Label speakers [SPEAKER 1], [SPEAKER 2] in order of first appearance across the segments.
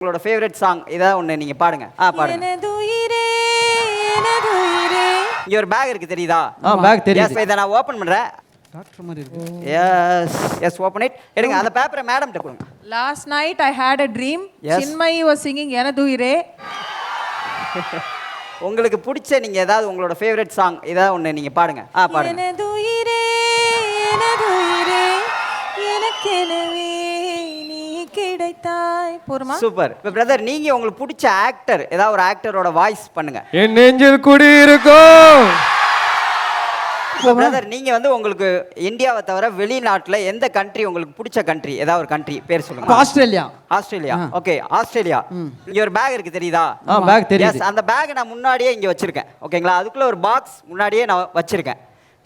[SPEAKER 1] உங்களோட favourite song ஏதாவது ஒன்று நீங்கள் பாடுங்க. பாடுங்க.
[SPEAKER 2] எனதுயிரே எனதுயிரே.
[SPEAKER 1] இங்கே ஒரு பேக் இருக்கு தெரியுதா?
[SPEAKER 3] பேக் தெரியுது.
[SPEAKER 1] எஸ், இதை நான் ஓப்பன் பண்ணுறேன்.
[SPEAKER 3] டாக்டர் மாதிரி இருக்கு.
[SPEAKER 1] Yes open it. எடுங்க அந்த பேப்பரை மேடம்கிட்ட கொடுங்க.
[SPEAKER 2] Last night I had a dream.
[SPEAKER 1] Yes.
[SPEAKER 2] Chinmayi was singing எனதுயிரே.
[SPEAKER 1] உங்களுக்கு பிடிச்ச நீங்கள் ஏதாவது உங்களோட ஃபேவரட் சாங் ஏதாவது ஒன்று நீங்கள் பாடுங்க. பாடுங்க.
[SPEAKER 2] எனதுயிரே எனதுயிரே எனக்கெனவே நீ கிடைத்தாய். போருமா?
[SPEAKER 1] சூப்பர். இப்போ பிரதர் நீங்கள் உங்களுக்கு பிடிச்ச ஆக்டர் ஏதாவது ஒரு ஆக்டரோட வாய்ஸ் பண்ணுங்க.
[SPEAKER 3] என் நெஞ்சில் குடியிருக்கும்.
[SPEAKER 1] பிரதர் நீங்கள் வந்து உங்களுக்கு இந்தியாவை தவிர வெளிநாட்டில் எந்த கண்ட்ரி உங்களுக்கு பிடிச்ச கண்ட்ரி ஏதாவது ஒரு கண்ட்ரி பேர் சொல்லுங்க.
[SPEAKER 3] ஆஸ்திரேலியா.
[SPEAKER 1] ஆஸ்திரேலியா. Okay, Australia. இங்கே ஒரு பேக் இருக்கு தெரியுதா?
[SPEAKER 3] பேக் தெரியுது.
[SPEAKER 1] எஸ், அந்த பேக் நான் முன்னாடியே இங்கே வச்சிருக்கேன். ஓகேங்களா? அதுக்குள்ள ஒரு பாக்ஸ் முன்னாடியே நான் வச்சிருக்கேன்.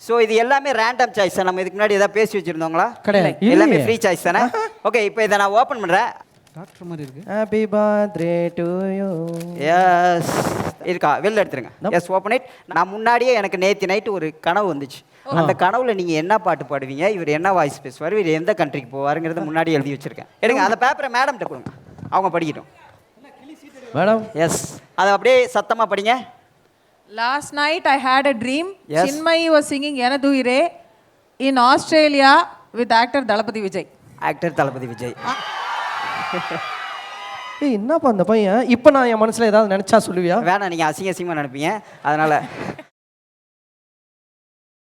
[SPEAKER 1] ஸோ இது எல்லாமே ரேண்டம் சாய்ஸ். நம்ம இதுக்கு முன்னாடி ஏதாவது பேசி வச்சிருந்தோங்களா?
[SPEAKER 3] கிடையாது.
[SPEAKER 1] எல்லாமே ஃப்ரீ சாய்ஸ் தானே? ஓகே, இப்போ இதை நான் ஓப்பன் பண்ணுறேன்.
[SPEAKER 3] டாக்டர் மாதிரி இருக்கு. Happy birthday to you.
[SPEAKER 1] Yes இருக்கா? வெளில எடுத்துருங்க. Yes open it. நான் முன்னாடியே எனக்கு நேற்று நைட்டு ஒரு கனவு வந்துச்சு. அந்த கனவுல நீங்கள் என்ன பாட்டு பாடுவீங்க, இவர் என்ன வாய்ஸ் பேசுவார், இவர் எந்த கண்ட்ரிக்கு போவாருங்கிறத முன்னாடி எழுதி வச்சிருக்கேன். எடுங்க அந்த பேப்பரை மேடம்கிட்ட கொடுங்க, அவங்க படிக்கட்டும்.
[SPEAKER 3] மேடம்.
[SPEAKER 1] எஸ், அதை அப்படியே சத்தமாக படிங்க.
[SPEAKER 2] Last night I had a dream.
[SPEAKER 1] Yes.
[SPEAKER 2] Chinmayi was singing எனதுயிரே in Australia with actor Thalapathy Vijay.
[SPEAKER 1] Actor Thalapathy Vijay.
[SPEAKER 3] ஏய் என்னப்பா அந்த பையன் இப்போ நான் என் மனசுல ஏதாவது நினைச்சா சொல்லுவியா?
[SPEAKER 1] வேணாம், நீங்கள் அசிங்கமாக நினைப்பீங்க, அதனால